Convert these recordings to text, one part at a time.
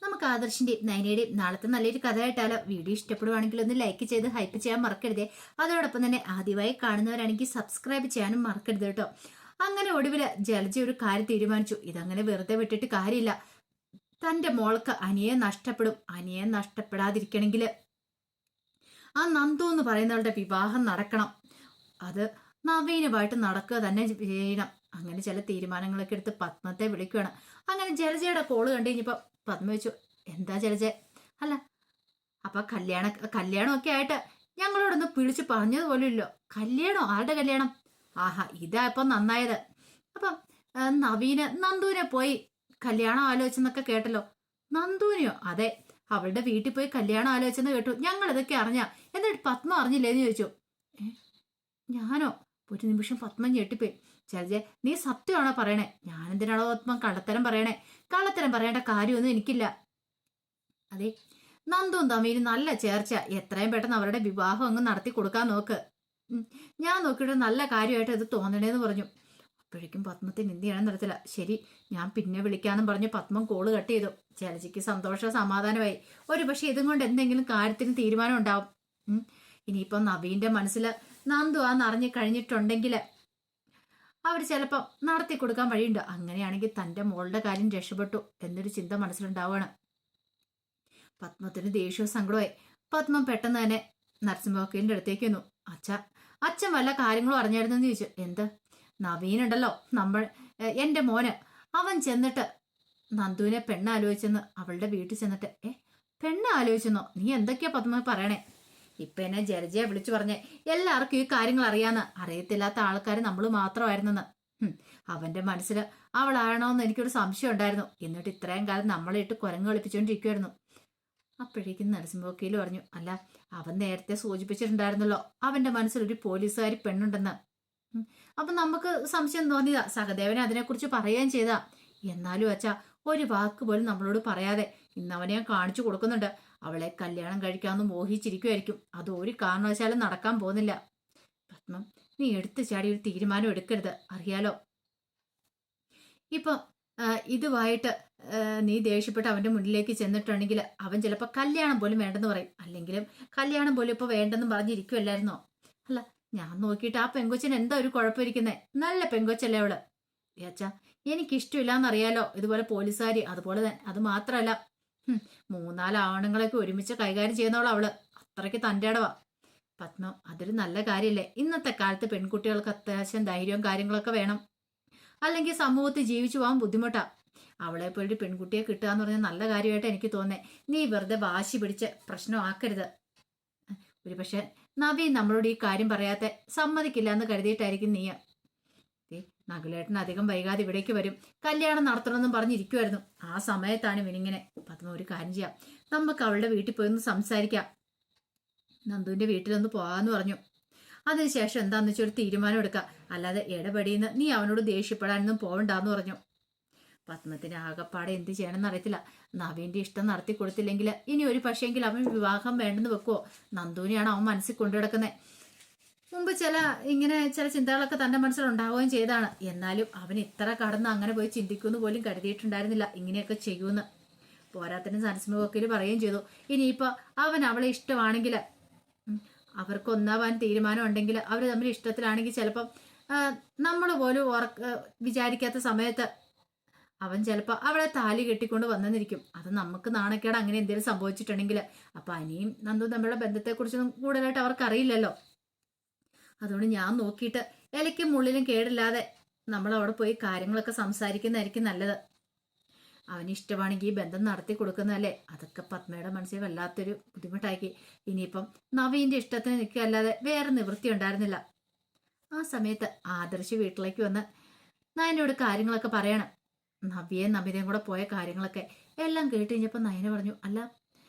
നമുക്ക് ആദർശിന്റെയും നയനയുടെയും നാളത്തെ നല്ലൊരു കഥയായിട്ടാലോ? വീഡിയോ ഇഷ്ടപ്പെടുവാണെങ്കിൽ ഒന്ന് ലൈക്ക് ചെയ്ത് ഹൈപ്പ് ചെയ്യാൻ മറക്കരുതേ. അതോടൊപ്പം തന്നെ ആദ്യമായി കാണുന്നവരാണെങ്കിൽ സബ്സ്ക്രൈബ് ചെയ്യാനും മറക്കരുത് കേട്ടോ. അങ്ങനെ ഒടുവില് ജലജ ഒരു കാര്യം തീരുമാനിച്ചു. ഇതങ്ങനെ വെറുതെ വിട്ടിട്ട് കാര്യമില്ല. തന്റെ മോൾക്ക് അനിയെ നഷ്ടപ്പെടും. അനിയെ നഷ്ടപ്പെടാതിരിക്കണമെങ്കിൽ ആ നന്ദു എന്ന് പറയുന്നവളുടെ വിവാഹം നടക്കണം. അത് നവീനുമായിട്ട് നടക്കുക തന്നെ ചെയ്യണം. അങ്ങനെ ചില തീരുമാനങ്ങളൊക്കെ എടുത്ത് പത്മത്തെ വിളിക്കുകയാണ്. അങ്ങനെ ജലജയുടെ കോള് കണ്ടു കഴിഞ്ഞപ്പോ പത്മ വെച്ചു, എന്താ ജലജ? അല്ല അപ്പൊ കല്യാണമൊക്കെ ആയിട്ട് ഞങ്ങളോടൊന്ന് വിളിച്ചു പറഞ്ഞതുപോലും ഇല്ലോ. കല്യാണോ? ആരുടെ കല്യാണം? ആഹാ, ഇതാ ഇപ്പൊ നന്നായത്. അപ്പം നന്ദുവിനെ പോയി കല്യാണം ആലോചിച്ചെന്നൊക്കെ കേട്ടല്ലോ. നന്ദുവിനെയോ? അതെ, അവളുടെ വീട്ടിൽ പോയി കല്യാണം ആലോചിച്ചെന്ന് കേട്ടു. ഞങ്ങൾ ഇതൊക്കെ അറിഞ്ഞാ, എന്നിട്ട് പത്മ അറിഞ്ഞില്ലേന്ന് ചോദിച്ചു. ഞാനോ? ഒരു നിമിഷം പത്മ ഞെട്ടിപ്പോയി. ജലജ, നീ സത്യമാണോ പറയണേ? ഞാനെന്തിനാണോ പത്മ കള്ളത്തരം പറയണേ? കള്ളത്തരം പറയേണ്ട കാര്യമൊന്നും എനിക്കില്ല. അതെ, നന്ദുവും തമ്മിൽ നല്ല ചേർച്ച. എത്രയും പെട്ടെന്ന് അവരുടെ വിവാഹം അങ്ങ് നടത്തി കൊടുക്കാൻ നോക്ക്. ഞാൻ നോക്കിയിട്ട് നല്ല കാര്യമായിട്ട് ഇത് തോന്നണേന്ന് പറഞ്ഞു. അപ്പോഴേക്കും പത്മത്തിന് എന്ത് ചെയ്യണം നടത്തില്ല. ശരി, ഞാൻ പിന്നെ വിളിക്കാന്നും പറഞ്ഞു പത്മം കോള് കട്ട് ചെയ്തു. ജലജയ്ക്ക് സന്തോഷം സമാധാനമായി. ഒരു പക്ഷെ ഇതും കൊണ്ട് എന്തെങ്കിലും കാര്യത്തിന് തീരുമാനം ഉണ്ടാവും. ഇനിയിപ്പോ നവീന്റെ മനസ്സിൽ നന്ദു അറിഞ്ഞു കഴിഞ്ഞിട്ടുണ്ടെങ്കിൽ അവർ ചിലപ്പോൾ നടത്തി കൊടുക്കാൻ വഴിയുണ്ട്. അങ്ങനെയാണെങ്കിൽ തന്റെ മോളുടെ കാര്യം രക്ഷപ്പെട്ടു എന്നൊരു ചിന്ത മനസ്സിലുണ്ടാവുകയാണ്. പത്മത്തിന് ദേഷ്യവും സങ്കടമായി. പത്മം പെട്ടെന്ന് തന്നെ നരസിംഹവക്കീലിന്റെ അടുത്തേക്ക് വന്നു. അച്ഛൻ വല്ല കാര്യങ്ങളും അറിഞ്ഞായിരുന്നെന്ന് ചോദിച്ചു. എന്ത്? നവീനുണ്ടല്ലോ, എന്റെ മോന്, അവൻ ചെന്നിട്ട് നന്ദുവിനെ പെണ്ണാലോചിച്ചെന്ന് അവളുടെ വീട്ടിൽ ചെന്നിട്ട്. പെണ്ണാലോചിച്ചെന്നോ? നീ എന്തൊക്കെയാ പത്മ പറയണേ? ഇപ്പൊ എന്നെ ജലജയെ വിളിച്ചു പറഞ്ഞേ എല്ലാവർക്കും ഈ കാര്യങ്ങൾ അറിയാന്ന്. അറിയത്തില്ലാത്ത ആൾക്കാർ നമ്മൾ മാത്രമായിരുന്നെന്ന്. അവന്റെ മനസ്സിൽ അവളാണോന്ന് എനിക്കൊരു സംശയം ഉണ്ടായിരുന്നു. എന്നിട്ട് ഇത്രയും കാലം നമ്മളെ ഇട്ട് കുരങ്ങ് കളിപ്പിച്ചോണ്ടിരിക്കുവായിരുന്നു. അപ്പോഴേക്കും നരസിംഹവക്കീല് പറഞ്ഞു, അല്ല അവൻ നേരത്തെ സൂചിപ്പിച്ചിട്ടുണ്ടായിരുന്നല്ലോ അവന്റെ മനസ്സിൽ ഒരു പോലീസുകാരി പെണ്ണുണ്ടെന്ന്. അപ്പൊ നമുക്ക് സംശയം തോന്നിയതാ. സഹദേവനെ അതിനെക്കുറിച്ച് പറയുകയും ചെയ്താ. എന്നാലും അച്ഛാ, ഒരു വാക്ക് പോലും നമ്മളോട് പറയാതെ ഇന്നവനെ ഞാൻ കാണിച്ചു കൊടുക്കുന്നുണ്ട്. അവളെ കല്യാണം കഴിക്കാമെന്ന് മോഹിച്ചിരിക്കുമായിരിക്കും. അത് ഒരു കാരണവശാലും നടക്കാൻ പോകുന്നില്ല. പത്മം, നീ എടുത്തു ചാടി ഒരു തീരുമാനം എടുക്കരുത്, അറിയാലോ. ഇപ്പൊ ഇതുമായിട്ട് നീ ദേഷ്യപ്പെട്ട് അവന്റെ മുന്നിലേക്ക് ചെന്നിട്ടുണ്ടെങ്കിൽ അവൻ ചിലപ്പോൾ കല്യാണം പോലും വേണ്ടെന്ന് പറയും. അല്ലെങ്കിലും കല്യാണം പോലും ഇപ്പൊ വേണ്ടെന്ന് പറഞ്ഞിരിക്കുമല്ലായിരുന്നോ? അല്ല, ഞാൻ നോക്കിയിട്ട് ആ പെങ്കൊച്ചിന് എന്താ ഒരു കുഴപ്പമിരിക്കുന്നേ? നല്ല പെങ്കൊച്ചല്ലേ അവള്. ഏച്ചാ, എനിക്കിഷ്ടമില്ലാന്നറിയാലോ ഇതുപോലെ പോലീസുകാരി. അതുപോലെ തന്നെ അത് മാത്രമല്ല, 3-4 ആണുങ്ങളൊക്കെ ഒരുമിച്ച് കൈകാര്യം ചെയ്യുന്നവളോ അവള്. അത്രയ്ക്ക് തൻ്റെ ഇടവാ. പത്മം, അതൊരു നല്ല കാര്യമല്ലേ? ഇന്നത്തെ കാലത്ത് പെൺകുട്ടികൾക്ക് അത്യാവശ്യം ധൈര്യവും കാര്യങ്ങളൊക്കെ വേണം. അല്ലെങ്കിൽ സമൂഹത്തിൽ ജീവിച്ചു പോകാൻ ബുദ്ധിമുട്ടാ. അവളെ പോലൊരു പെൺകുട്ടിയെ കിട്ടുക എന്ന് പറഞ്ഞാൽ നല്ല കാര്യമായിട്ട് എനിക്ക് തോന്നേ. നീ വെറുതെ വാശി പിടിച്ച് പ്രശ്നമാക്കരുത്. ഒരു പക്ഷെ നവീൻ നമ്മളോട് ഈ കാര്യം പറയാത്ത സമ്മതിക്കില്ല എന്ന് കരുതിയിട്ടായിരിക്കും നീ. നകുലേട്ടൻ അധികം വൈകാതെ ഇവിടേക്ക് വരും. കല്യാണം നടത്തണമെന്നും പറഞ്ഞിരിക്കുമായിരുന്നു. ആ സമയത്താണ് ഇവനിങ്ങനെ. പത്മ, ഒരു കാര്യം ചെയ്യാം, നമുക്ക് അവളുടെ വീട്ടിൽ പോയി ഒന്ന് സംസാരിക്കാം. നന്ദുവിന്റെ വീട്ടിലൊന്ന് പോകാന്ന് പറഞ്ഞു. അതിനുശേഷം എന്താന്ന് വെച്ചാൽ ഒരു തീരുമാനം എടുക്കാം. അല്ലാതെ ഇടപെടിയെന്ന് നീ അവനോട് ദേഷ്യപ്പെടാനൊന്നും പോകണ്ടെന്ന് പറഞ്ഞു. പത്മത്തിന് ആകപ്പാടെ എന്ത് ചെയ്യണമെന്ന് അറിയത്തില്ല. നവീന്റെ ഇഷ്ടം നടത്തി കൊടുത്തില്ലെങ്കിൽ ഇനി ഒരു പക്ഷേങ്കിൽ അവൻ വിവാഹം വേണ്ടെന്ന് വെക്കുവോ? നന്ദുവിനെയാണ് അവൻ മനസ്സിൽ കൊണ്ടുകിടക്കുന്നത്. മുമ്പ് ചില ചിന്തകളൊക്കെ തന്റെ മനസ്സിൽ ഉണ്ടാവുകയും ചെയ്താണ്. എന്നാലും അവൻ ഇത്ര കടന്ന് അങ്ങനെ പോയി ചിന്തിക്കുമെന്ന് പോലും കരുതിയിട്ടുണ്ടായിരുന്നില്ല ഇങ്ങനെയൊക്കെ ചെയ്യുമെന്ന്. പോരാത്തിന് നരസിംഹവക്കീല് പറയുകയും ചെയ്തു, ഇനിയിപ്പോ അവൻ അവളെ ഇഷ്ടമാണെങ്കിൽ, അവർക്ക് ഒന്നാവാൻ തീരുമാനം ഉണ്ടെങ്കിൽ, അവർ തമ്മിൽ ഇഷ്ടത്തിലാണെങ്കിൽ ചിലപ്പം നമ്മൾ പോലും വിചാരിക്കാത്ത സമയത്ത് അവൻ ചിലപ്പോൾ അവളെ താലി കെട്ടിക്കൊണ്ട് വന്നെന്നിരിക്കും. അത് നമുക്ക് നാണക്കേട് അങ്ങനെ എന്തെങ്കിലും സംഭവിച്ചിട്ടുണ്ടെങ്കിൽ. അപ്പൊ അനിയും നന്ദുവും തമ്മിലുള്ള ബന്ധത്തെക്കുറിച്ചൊന്നും കൂടുതലായിട്ട് അവർക്ക് അറിയില്ലല്ലോ. അതുകൊണ്ട് ഞാൻ നോക്കിയിട്ട് ഇലയ്ക്കും മുള്ളിലും കേടില്ലാതെ നമ്മൾ അവിടെ പോയി കാര്യങ്ങളൊക്കെ സംസാരിക്കുന്നതായിരിക്കും നല്ലത്. അവന് ഇഷ്ടമാണെങ്കിൽ ഈ ബന്ധം നടത്തി കൊടുക്കുന്നതല്ലേ. അതൊക്കെ പത്മയുടെ മനസ്സിൽ വല്ലാത്തൊരു ബുദ്ധിമുട്ടാക്കി. ഇനിയിപ്പം നവീന്റെ ഇഷ്ടത്തിന് നിൽക്കുകയല്ലാതെ വേറെ നിവൃത്തി ഉണ്ടായിരുന്നില്ല. ആ സമയത്ത് ആദർശ് വീട്ടിലേക്ക് വന്ന് നയനോട് കാര്യങ്ങളൊക്കെ പറയണം. നവ്യയും കൂടെ പോയ കാര്യങ്ങളൊക്കെ എല്ലാം കേട്ട് കഴിഞ്ഞപ്പോൾ നയന പറഞ്ഞു, അല്ല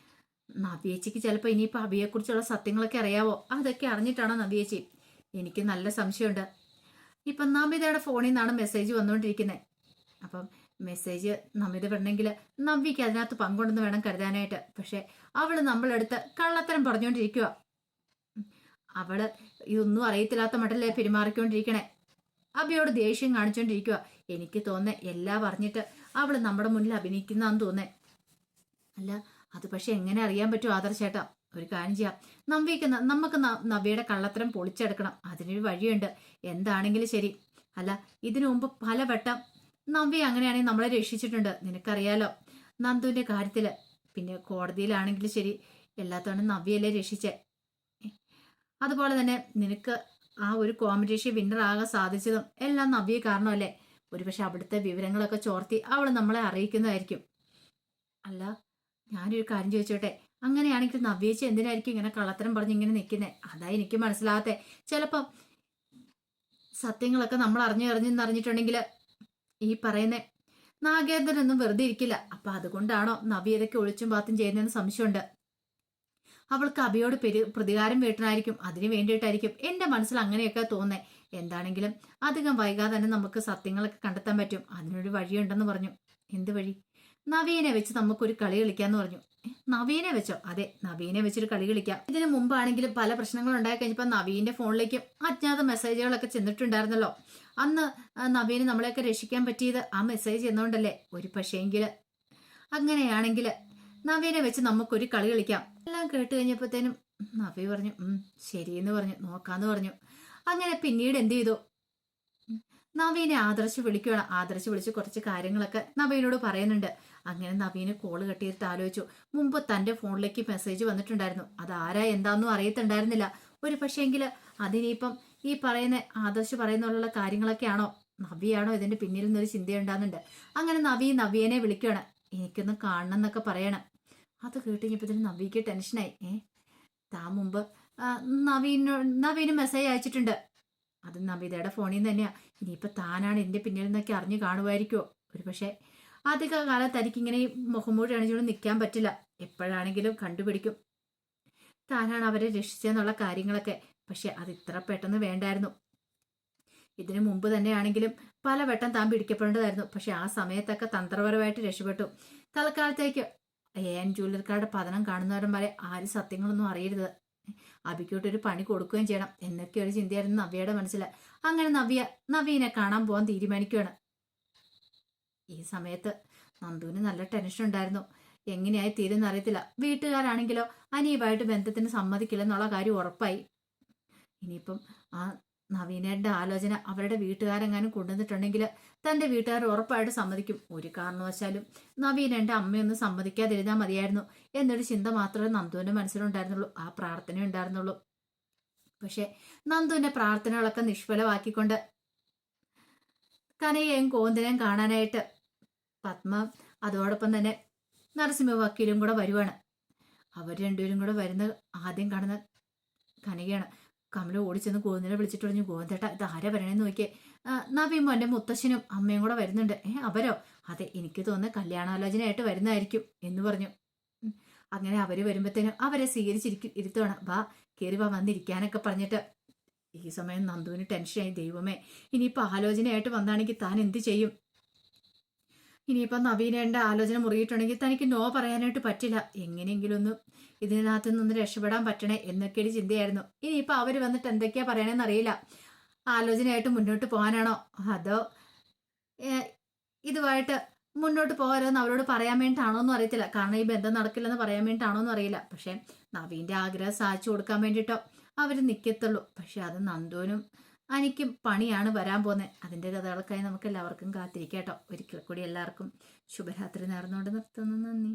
നവ്യേച്ചിക്ക് ചിലപ്പോൾ ഇനിയിപ്പോൾ അവിയെക്കുറിച്ചുള്ള സത്യങ്ങളൊക്കെ അറിയാവോ? അതൊക്കെ അറിഞ്ഞിട്ടാണോ നവ്യേച്ചി? എനിക്ക് നല്ല സംശയമുണ്ട്. ഇപ്പം നമിതയുടെ ഫോണിൽ നിന്നാണ് മെസ്സേജ് വന്നുകൊണ്ടിരിക്കുന്നത്. അപ്പം മെസ്സേജ് നമിത വിടണമെങ്കിൽ നവ്യക്ക് അതിനകത്ത് പങ്കുണ്ടെന്ന് വേണം കരുതാനായിട്ട്. പക്ഷെ അവള് നമ്മളെടുത്ത് കള്ളത്തരം പറഞ്ഞുകൊണ്ടിരിക്കുക. അവള് ഇതൊന്നും അറിയത്തില്ലാത്ത മട്ടല്ലേ പെരുമാറിക്കൊണ്ടിരിക്കണേ. അബിയോട് ദേഷ്യം കാണിച്ചോണ്ടിരിക്കുക. എനിക്ക് തോന്നേ എല്ലാം അറിഞ്ഞിട്ട് അവള് നമ്മുടെ മുന്നിൽ അഭിനയിക്കുന്നതാന്ന് തോന്നേ. അല്ല അത് പക്ഷെ എങ്ങനെ അറിയാൻ പറ്റും ആദർശേട്ടാ? ഒരു കാര്യം ചെയ്യാം, നമുക്ക് നവ്യയുടെ കള്ളത്തരം പൊളിച്ചെടുക്കണം. അതിനൊരു വഴിയുണ്ട്. എന്താണെങ്കിലും ശരി. അല്ല ഇതിനു മുമ്പ് പലവട്ടം നവ്യ അങ്ങനെയാണെങ്കിൽ നമ്മളെ രക്ഷിച്ചിട്ടുണ്ട്, നിനക്കറിയാലോ, നന്ദുവിന്റെ കാര്യത്തില്. പിന്നെ കോടതിയിലാണെങ്കിലും ശരി, എല്ലാത്തവണ നവ്യയല്ലേ രക്ഷിച്ചേ. അതുപോലെ തന്നെ നിനക്ക് ആ ഒരു കോമ്പറ്റീഷൻ വിന്നർ ആകാൻ സാധിച്ചതും എല്ലാം നവ്യ കാരണമല്ലേ? ഒരുപക്ഷെ അവിടുത്തെ വിവരങ്ങളൊക്കെ ചോർത്തി അവൾ നമ്മളെ അറിയിക്കുന്നതായിരിക്കും. അല്ല ഞാനൊരു കാര്യം ചോദിച്ചോട്ടെ, അങ്ങനെയാണെങ്കിൽ നവ്യേച്ചി എന്തിനായിരിക്കും ഇങ്ങനെ കള്ളത്തരം പറഞ്ഞ് ഇങ്ങനെ നിൽക്കുന്നത്? അതാ എനിക്ക് മനസ്സിലാകത്തെ. ചിലപ്പം സത്യങ്ങളൊക്കെ നമ്മൾ അറിഞ്ഞിട്ടുണ്ടെങ്കിൽ ഈ പറയുന്ന നാഗേന്ദ്രനൊന്നും വെറുതെ ഇരിക്കില്ല. അപ്പൊ അതുകൊണ്ടാണോ നവ്യ ഇതൊക്കെ ഒളിച്ചും പാത്തും ചെയ്യുന്നതെന്ന് സംശയമുണ്ട്. അവൾക്ക് അഭിയോട് പ്രതികാരം വീട്ടണായിരിക്കും, അതിനു വേണ്ടിയിട്ടായിരിക്കും. എന്റെ മനസ്സിൽ അങ്ങനെയൊക്കെ തോന്നേ. എന്താണെങ്കിലും അധികം വൈകാതെ തന്നെ നമുക്ക് സത്യങ്ങളൊക്കെ കണ്ടെത്താൻ പറ്റും. അതിനൊരു വഴിയുണ്ടെന്ന് പറഞ്ഞു. എന്ത് വഴി? നവീനെ വെച്ച് നമുക്കൊരു കളി കളിക്കാന്ന് പറഞ്ഞു. നവീനെ വെച്ചോ? അതെ, നവീനെ വെച്ചൊരു കളി കളിക്കാം. ഇതിനു മുമ്പാണെങ്കിലും പല പ്രശ്നങ്ങൾ ഉണ്ടായി കഴിഞ്ഞപ്പോൾ നവീന്റെ ഫോണിലേക്കും അജ്ഞാത മെസ്സേജുകളൊക്കെ ചെന്നിട്ടുണ്ടായിരുന്നല്ലോ. അന്ന് നവീന് നമ്മളെയൊക്കെ രക്ഷിക്കാൻ പറ്റിയത് ആ മെസ്സേജ് എന്നുകൊണ്ടല്ലേ? ഒരു പക്ഷേങ്കില് അങ്ങനെയാണെങ്കിൽ നവീനെ വെച്ച് നമുക്കൊരു കളി കളിക്കാം. എല്ലാം കേട്ട് കഴിഞ്ഞപ്പോഴത്തേനും നവി പറഞ്ഞു ശരിയെന്ന് പറഞ്ഞു, നോക്കാന്ന് പറഞ്ഞു. അങ്ങനെ പിന്നീട് എന്ത് ചെയ്തു, നവീനെ ആദർശ് വിളിക്കുകയാണ്. ആദർശ് വിളിച്ച് കുറച്ച് കാര്യങ്ങളൊക്കെ നവീനോട് പറയുന്നുണ്ട്. അങ്ങനെ നവീന് കോള് കെട്ടിയിട്ട് ആലോചിച്ചു. മുമ്പ് തന്റെ ഫോണിലേക്ക് മെസ്സേജ് വന്നിട്ടുണ്ടായിരുന്നു. അത് ആരാ എന്താന്നും അറിയത്തുണ്ടായിരുന്നില്ല. ഒരു പക്ഷേങ്കില് അതിനിപ്പം ഈ പറയുന്ന ആദർശ് പറയുന്നുള്ള കാര്യങ്ങളൊക്കെയാണോ, നവിയാണോ ഇതിന്റെ പിന്നിൽ നിന്നൊരു ചിന്തയുണ്ടാകുന്നുണ്ട്. അങ്ങനെ നവീനെ വിളിക്കുകയാണ്. എനിക്കൊന്ന് കാണണം എന്നൊക്കെ പറയണം. അത് കേട്ട് കഴിഞ്ഞപ്പോഴത്തേനും നവിക്ക് ടെൻഷനായി. താൻ മുമ്പ് നവീന് മെസ്സേജ് അയച്ചിട്ടുണ്ട്. അത് നമിതയുടെ ഫോണിൽ നിന്ന് തന്നെയാ. ഇനിയിപ്പൊ താനാണ് ഇതിന്റെ പിന്നിൽ നിന്നൊക്കെ അറിഞ്ഞു കാണുമായിരിക്കുമോ? ഒരു പക്ഷെ അധിക കാലത്ത് തനിക്കിങ്ങനെ മുഖംമൂടി അണിച്ചുകൊണ്ട് നിൽക്കാൻ പറ്റില്ല. എപ്പോഴാണെങ്കിലും കണ്ടുപിടിക്കും താനാണ് അവരെ രക്ഷിച്ചെന്നുള്ള കാര്യങ്ങളൊക്കെ. പക്ഷെ അത് ഇത്ര പെട്ടെന്ന് വേണ്ടായിരുന്നു. ഇതിനു മുമ്പ് തന്നെയാണെങ്കിലും പലവട്ടം താൻ പിടിക്കപ്പെടേണ്ടതായിരുന്നു. പക്ഷെ ആ സമയത്തൊക്കെ തന്ത്രപരമായിട്ട് രക്ഷപ്പെട്ടു. തൽക്കാലത്തേക്ക് AN ജ്വല്ലറിക്കാരുടെ പതനം കാണുന്നവരും വരെ ആരും സത്യങ്ങളൊന്നും അറിയരുത്. അബിക്കോട്ടൊരു പണി കൊടുക്കുകയും ചെയ്യണം എന്നൊക്കെ ഒരു ചിന്തയായിരുന്നു നവ്യയുടെ മനസ്സിൽ. അങ്ങനെ നവീനെ കാണാൻ പോകാൻ തീരുമാനിക്കുകയാണ്. ഈ സമയത്ത് നന്ദുവിന് നല്ല ടെൻഷൻ ഉണ്ടായിരുന്നു. എങ്ങനെയായി തീരുന്ന അറിയത്തില്ല. വീട്ടുകാരാണെങ്കിലോ അനിയുമായിട്ട് ബന്ധത്തിന് സമ്മതിക്കില്ലെന്നുള്ള കാര്യം ഉറപ്പായി. ഇനിയിപ്പം ആ നവീനയുടെ ആലോചന അവരുടെ വീട്ടുകാരെങ്ങാനും കൊണ്ടുവന്നിട്ടുണ്ടെങ്കിൽ തന്റെ വീട്ടുകാർ ഉറപ്പായിട്ട് സമ്മതിക്കും. ഒരു കാരണവശാലും നവീൻ എൻ്റെ അമ്മയൊന്നും സമ്മതിക്കാതിരുന്നാൽ മതിയായിരുന്നു എന്നൊരു ചിന്ത മാത്രമേ നന്ദുവിന്റെ മനസ്സിലുണ്ടായിരുന്നുള്ളൂ. ആ പ്രാർത്ഥന ഉണ്ടായിരുന്നുള്ളൂ. പക്ഷെ നന്ദുവിന്റെ പ്രാർത്ഥനകളൊക്കെ നിഷ്ഫലമാക്കിക്കൊണ്ട് കനയെയും കോന്തിനെയും കാണാനായിട്ട് പത്മ അതോടൊപ്പം തന്നെ നരസിംഹ വക്കീലും കൂടെ വരുവാണ്. അവർ രണ്ടുപേരും കൂടെ വരുന്ന ആദ്യം കാണുന്ന കനകയാണ്. കമല ഓടിച്ചെന്ന് ഗോവിന്ദനെ വിളിച്ചിട്ട് പറഞ്ഞു, ഗോവിന്ദേട്ട ഇത് ആരാ വരണേന്ന് നോക്കിയേ. നവീൻ മോന്റെ മുത്തശ്ശനും അമ്മയും കൂടെ വരുന്നുണ്ട്. അവരോ? അതെ, എനിക്ക് തോന്നുന്ന കല്യാണാലോചനയായിട്ട് വരുന്നതായിരിക്കും എന്ന് പറഞ്ഞു. അങ്ങനെ അവര് വരുമ്പോഴത്തേനും അവരെ ഇരുത്തുവാണ്. വാ കയറി വാ വന്നിരിക്കാനൊക്കെ പറഞ്ഞിട്ട്. ഈ സമയം നന്ദുവിന് ടെൻഷനായി. ദൈവമേ, ഇനിയിപ്പോ ആലോചനയായിട്ട് വന്നാണെങ്കിൽ താൻ എന്ത് ചെയ്യും? ഇനിയിപ്പോ നവീനേന്റെ ആലോചന മുറിയിട്ടുണ്ടെങ്കിൽ തനിക്ക് നോ പറയാനായിട്ട് പറ്റില്ല. എങ്ങനെയെങ്കിലും ഒന്ന് ഇതിനകത്ത് നിന്ന് രക്ഷപ്പെടാൻ പറ്റണേ എന്നൊക്കെ ഒരു ചിന്തയായിരുന്നു. ഇനിയിപ്പോ അവര് വന്നിട്ട് എന്തൊക്കെയാ പറയണേന്ന് അറിയില്ല. ആലോചനയായിട്ട് മുന്നോട്ട് പോകാനാണോ അതോ ഇതുമായിട്ട് മുന്നോട്ട് പോകരുതെന്ന് അവരോട് പറയാൻ വേണ്ടിയിട്ടാണോ എന്നും അറിയത്തില്ല. കാരണം ഈ ബന്ധം നടക്കില്ലെന്ന് പറയാൻ വേണ്ടിയിട്ടാണോ എന്നും അറിയില്ല. പക്ഷെ നവീന്റെ ആഗ്രഹം സാധിച്ചു കൊടുക്കാൻ വേണ്ടിയിട്ടോ അവര് നിൽക്കത്തുള്ളൂ. പക്ഷെ അത് നന്ദുവിനും എനിക്കും പണിയാണ് വരാൻ പോകുന്നത്. അതിന്റെ കഥകൾക്കായി നമുക്ക് എല്ലാവർക്കും കാത്തിരിക്കാം കേട്ടോ. ഒരിക്കൽ കൂടി എല്ലാവർക്കും ശുഭരാത്രി നേർന്നുകൊണ്ട് നിർത്തുന്നു. നന്ദി.